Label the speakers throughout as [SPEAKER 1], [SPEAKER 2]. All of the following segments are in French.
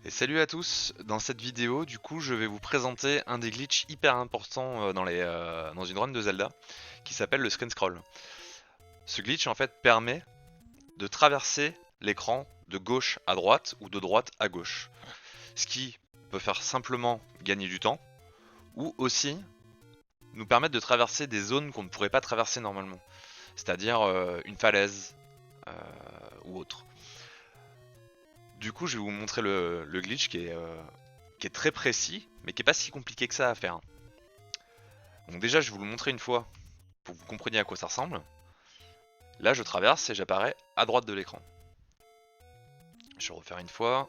[SPEAKER 1] Et salut à tous, dans cette vidéo du coup je vais vous présenter un des glitches hyper importants dans une run de Zelda qui s'appelle le screen scroll. Ce glitch en fait permet de traverser l'écran de gauche à droite ou de droite à gauche. Ce qui peut faire simplement gagner du temps ou aussi nous permettre de traverser des zones qu'on ne pourrait pas traverser normalement. C'est-à-dire une falaise euh, ou autre. Du coup je vais vous montrer le glitch qui est très précis mais qui est pas si compliqué que ça à faire. Donc déjà, je vais vous le montrer une fois pour que vous compreniez à quoi ça ressemble. Là, je traverse et j'apparais à droite de l'écran. Je vais refaire une fois.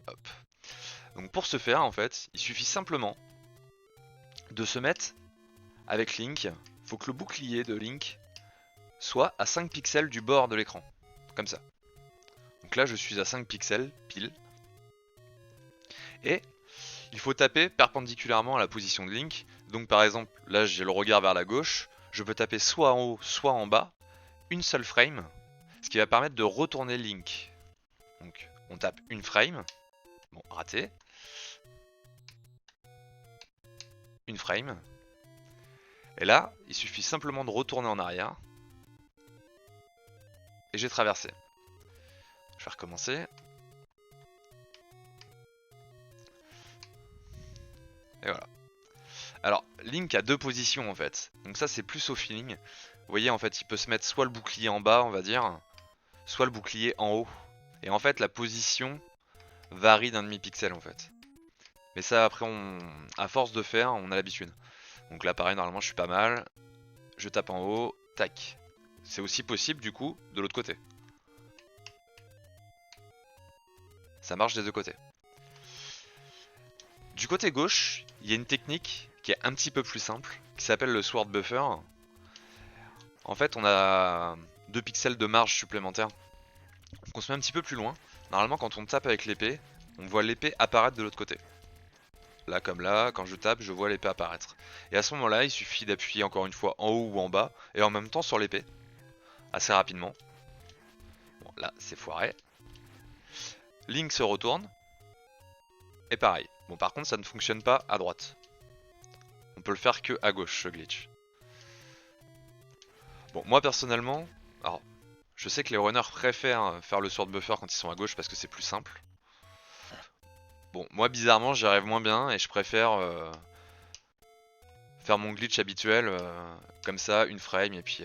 [SPEAKER 1] Hop. Donc pour ce faire, en fait, il suffit simplement de se mettre avec Link. Faut que le bouclier de Link soit à 5 pixels du bord de l'écran. Comme ça. Donc là, je suis à 5 pixels, pile. Et il faut taper perpendiculairement à la position de Link. Donc par exemple, là, j'ai le regard vers la gauche. Je peux taper soit en haut, soit en bas. Une seule frame. Ce qui va permettre de retourner Link. Donc on tape une frame. Bon, raté. Une frame. Et là, il suffit simplement de retourner en arrière. Et j'ai traversé. Je vais recommencer. Et voilà. Alors, Link a deux positions en fait. Donc ça c'est plus au feeling. Vous voyez en fait il peut se mettre soit le bouclier en bas on va dire, soit le bouclier en haut. Et en fait la position varie d'un demi-pixel en fait. Mais ça après à force de faire on a l'habitude. Donc là pareil normalement je suis pas mal. Je tape en haut, tac. C'est aussi possible du coup de l'autre côté. Ça marche des deux côtés. Du côté gauche, il y a une technique qui est un petit peu plus simple, qui s'appelle le sword buffer. En fait, on a 2 pixels de marge supplémentaire. Donc on se met un petit peu plus loin. Normalement, quand on tape avec l'épée, on voit l'épée apparaître de l'autre côté. Là comme là, quand je tape, je vois l'épée apparaître. Et à ce moment-là, il suffit d'appuyer encore une fois en haut ou en bas, et en même temps sur l'épée, assez rapidement. Bon, là, c'est foiré. Link se retourne, et pareil. Bon, par contre, ça ne fonctionne pas à droite. On peut le faire que à gauche, ce glitch. Bon, moi personnellement, alors, je sais que les runners préfèrent faire le sword buffer quand ils sont à gauche parce que c'est plus simple. Bon, moi bizarrement, j'y arrive moins bien et je préfère faire mon glitch habituel, comme ça, une frame et puis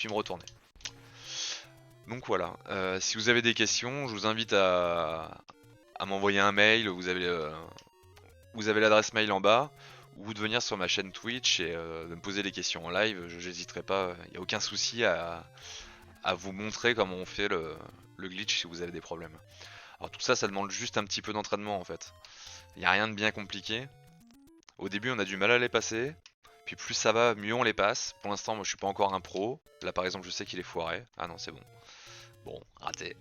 [SPEAKER 1] me retourner. Donc voilà, si vous avez des questions, je vous invite à m'envoyer un mail, vous avez l'adresse mail en bas, ou de venir sur ma chaîne Twitch et de me poser des questions en live, j'hésiterai pas, il n'y a aucun souci à vous montrer comment on fait le glitch si vous avez des problèmes. Alors tout ça, ça demande juste un petit peu d'entraînement en fait. Il n'y a rien de bien compliqué. Au début, on a du mal à les passer. Puis plus ça va, mieux on les passe. Pour l'instant, moi je suis pas encore un pro. Là par exemple, je sais qu'il est foiré. Ah non, c'est bon. Bon, raté.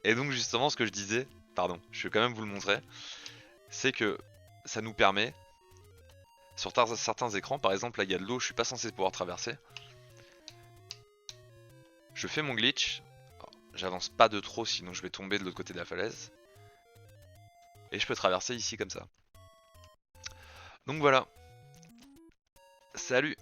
[SPEAKER 1] Et donc justement, ce que je disais, pardon, je vais quand même vous le montrer, c'est que ça nous permet, sur certains écrans, par exemple là il y a de l'eau, je suis pas censé pouvoir traverser. Je fais mon glitch, j'avance pas de trop sinon je vais tomber de l'autre côté de la falaise. Et je peux traverser ici comme ça. Donc voilà, salut!